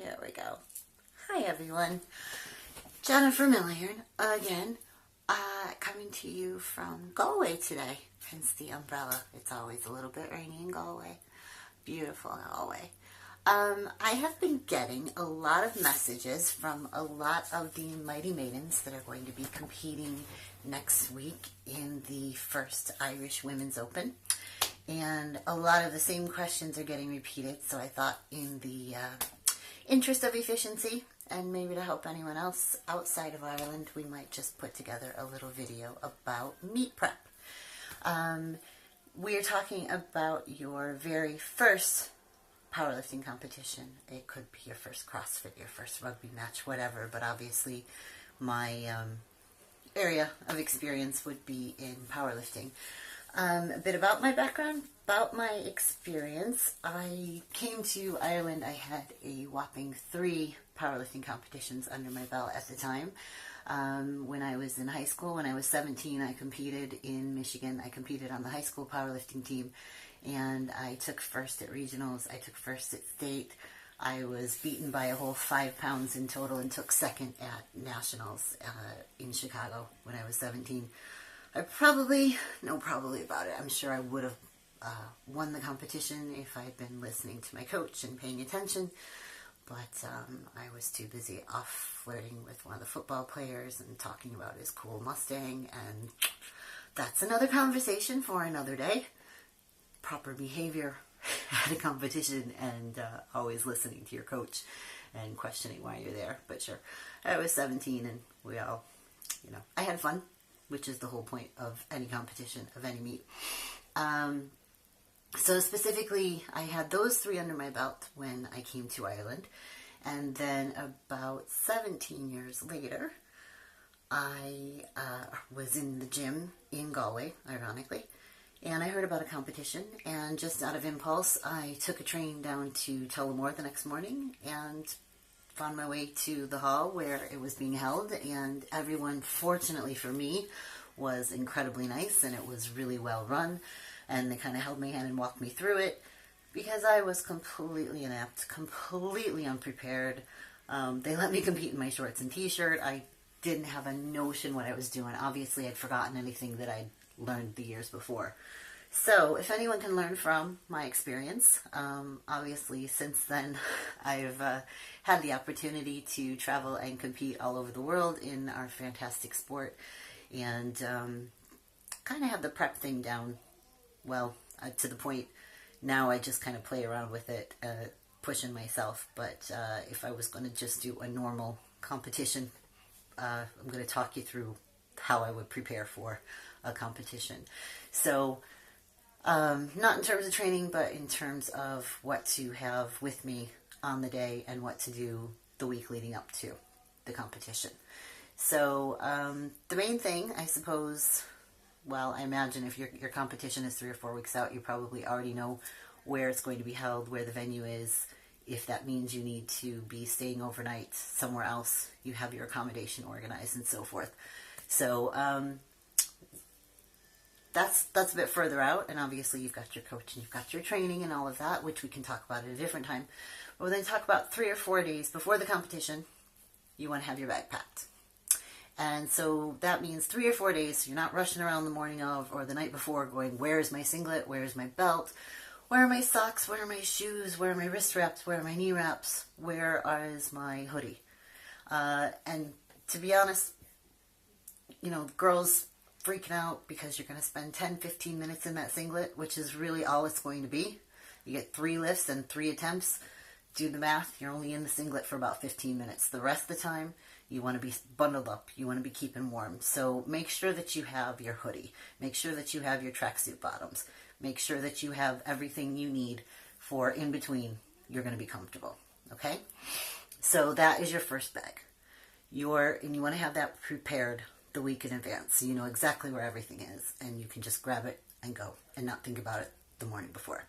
Here we go. Hi everyone. Jennifer Millian again, coming to you from Galway today, hence the umbrella. It's always a little bit rainy in Galway. Beautiful Galway. I have been getting a lot of messages from a lot of the mighty maidens that are going to be competing next week in the first Irish Women's Open. And a lot of the same questions are getting repeated, so I thought in the interest of efficiency and maybe to help anyone else outside of Ireland, we might just put together a little video about meet prep. We're talking about your very first powerlifting competition. It could be your first CrossFit, your first rugby match, whatever, but obviously my area of experience would be in powerlifting. A bit about my background, about my experience. I came to Ireland, I had a whopping 3 powerlifting competitions under my belt at the time. When I was in high school, when I was 17, I competed in Michigan. I competed on the high school powerlifting team, and I took first at regionals, I took first at state. I was beaten by a whole 5 pounds in total and took second at nationals in Chicago when I was 17. I probably about it. I'm sure I would have won the competition if I had been listening to my coach and paying attention, but I was too busy off flirting with one of the football players and talking about his cool Mustang, and that's another conversation for another day. Proper behavior at a competition, and always listening to your coach and questioning why you're there. But sure, I was 17 and we all, I had fun, which is the whole point of any competition, of any meet. So specifically, I had those 3 under my belt when I came to Ireland. And then about 17 years later, I was in the gym in Galway, ironically, and I heard about a competition, and just out of impulse, I took a train down to Tullamore the next morning and found my way to the hall where it was being held, and everyone, fortunately for me, was incredibly nice, and it was really well run, and they kind of held my hand and walked me through it, because I was completely inept, completely unprepared. They let me compete in my shorts and t-shirt. I didn't have a notion what I was doing. Obviously, I'd forgotten anything that I'd learned the years before. So if anyone can learn from my experience, obviously since then I've had the opportunity to travel and compete all over the world in our fantastic sport, and kind of have the prep thing down well, to the point now I just kind of play around with it, pushing myself. But if I was going to just do a normal competition, I'm going to talk you through how I would prepare for a competition. So not in terms of training, but in terms of what to have with me on the day and what to do the week leading up to the competition. So the main thing, I suppose, well, I imagine if your competition is 3 or 4 weeks out, you probably already know where it's going to be held, where the venue is. If that means you need to be staying overnight somewhere else, you have your accommodation organized and so forth. So that's a bit further out, and obviously you've got your coach and you've got your training and all of that, which we can talk about at a different time. But we're going to talk about 3 or 4 days before the competition, you want to have your bag packed. And so that means 3 or 4 days, so you're not rushing around the morning of or the night before going, where is my singlet, where is my belt, where are my socks, where are my shoes, where are my wrist wraps, where are my knee wraps, where is my hoodie. And to be honest, girls freaking out because you're going to spend 10-15 minutes in that singlet, which is really all it's going to be. You get 3 lifts and 3 attempts. Do the math, you're only in the singlet for about 15 minutes. The rest of the time, you want to be bundled up. You want to be keeping warm. So make sure that you have your hoodie. Make sure that you have your tracksuit bottoms. Make sure that you have everything you need for in between. You're going to be comfortable. Okay? So that is your first bag. And you want to have that prepared the week in advance, so you know exactly where everything is, and you can just grab it and go and not think about it the morning before.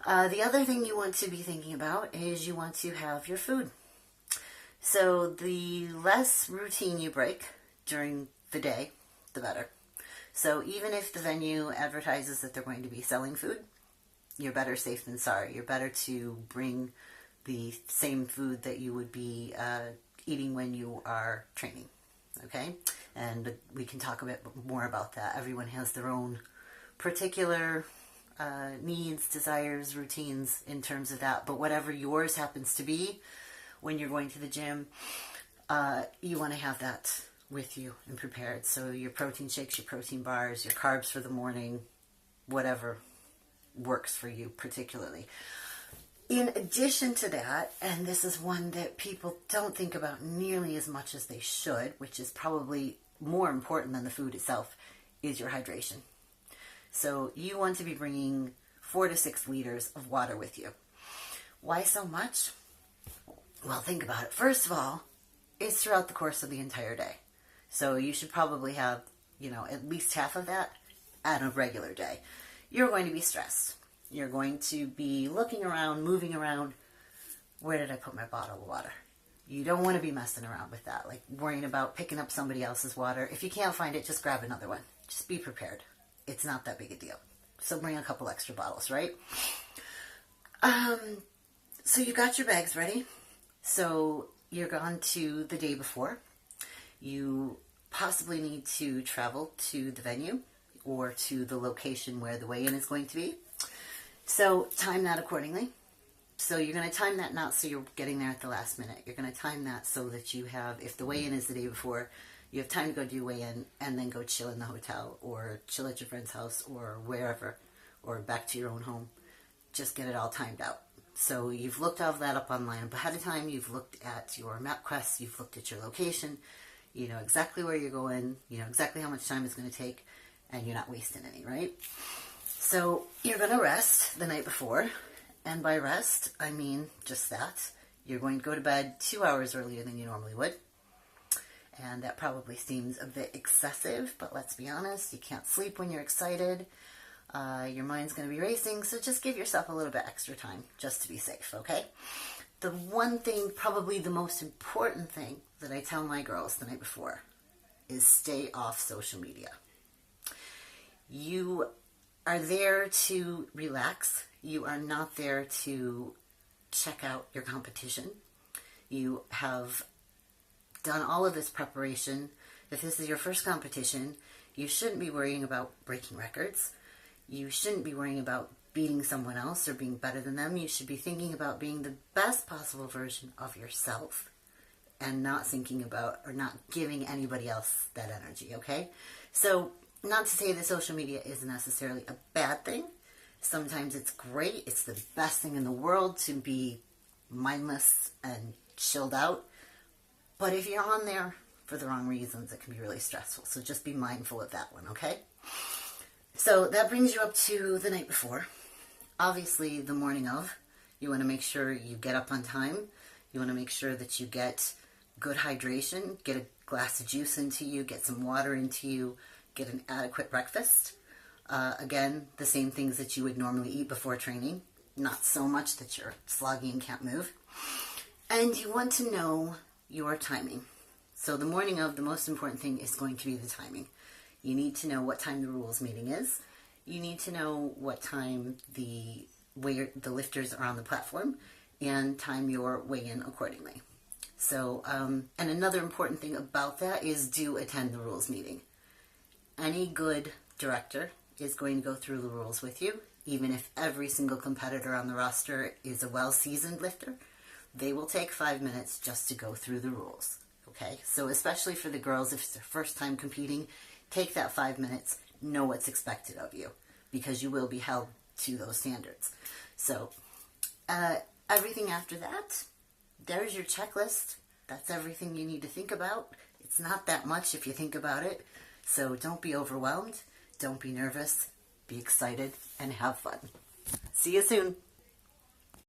The other thing you want to be thinking about is you want to have your food. So the less routine you break during the day, the better. So even if the venue advertises that they're going to be selling food, you're better safe than sorry. You're better to bring the same food that you would be eating when you are training. Okay? And we can talk a bit more about that. Everyone has their own particular needs, desires, routines in terms of that. But whatever yours happens to be when you're going to the gym, you want to have that with you and prepared. So your protein shakes, your protein bars, your carbs for the morning, whatever works for you particularly. In addition to that, and this is one that people don't think about nearly as much as they should, which is probably more important than the food itself, is your hydration. So you want to be bringing 4 to 6 liters of water with you. Why so much? Well, think about it. First of all, it's throughout the course of the entire day. So you should probably have, at least half of that on a regular day. You're going to be stressed. You're going to be looking around, moving around. Where did I put my bottle of water? You don't want to be messing around with that, like worrying about picking up somebody else's water. If you can't find it, just grab another one. Just be prepared. It's not that big a deal. So bring a couple extra bottles, right? So you got your bags ready. So you're gone to the day before. You possibly need to travel to the venue or to the location where the weigh-in is going to be. So time that accordingly. So you're going to time that not so you're getting there at the last minute. You're going to time that so that you have, if the weigh-in is the day before, you have time to go do weigh-in and then go chill in the hotel or chill at your friend's house or wherever or back to your own home. Just get it all timed out. So you've looked all of that up online ahead of time. You've looked at your MapQuest. You've looked at your location. You know exactly where you're going. You know exactly how much time it's going to take, and you're not wasting any, right? So you're going to rest the night before. And by rest, I mean just that. You're going to go to bed 2 hours earlier than you normally would. And that probably seems a bit excessive, but let's be honest, you can't sleep when you're excited. Your mind's going to be racing, so just give yourself a little bit extra time just to be safe, okay? The one thing, probably the most important thing that I tell my girls the night before is stay off social media. You are there to relax. You are not there to check out your competition. You have done all of this preparation. If this is your first competition, you shouldn't be worrying about breaking records. You shouldn't be worrying about beating someone else or being better than them. You should be thinking about being the best possible version of yourself and not thinking about or not giving anybody else that energy, okay? So, not to say that social media is necessarily a bad thing. Sometimes it's great. It's the best thing in the world to be mindless and chilled out. But if you're on there for the wrong reasons, it can be really stressful. So just be mindful of that one, okay? So that brings you up to the night before. Obviously, the morning of, you want to make sure you get up on time. You want to make sure that you get good hydration, get a glass of juice into you, get some water into you, get an adequate breakfast. Again, the same things that you would normally eat before training. Not so much that you're sloggy and can't move. And you want to know your timing. So the morning of, the most important thing is going to be the timing. You need to know what time the rules meeting is. You need to know what time the lifters are on the platform and time your weigh-in accordingly. So, and another important thing about that is do attend the rules meeting. Any good director is going to go through the rules with you, even if every single competitor on the roster is a well-seasoned lifter. They will take 5 minutes just to go through the rules, okay? So especially for the girls, if it's their first time competing, take that 5 minutes, know what's expected of you, because you will be held to those standards. So everything after that, there's your checklist. That's everything you need to think about. It's not that much if you think about it. So don't be overwhelmed. Don't be nervous. Be excited and have fun. See you soon.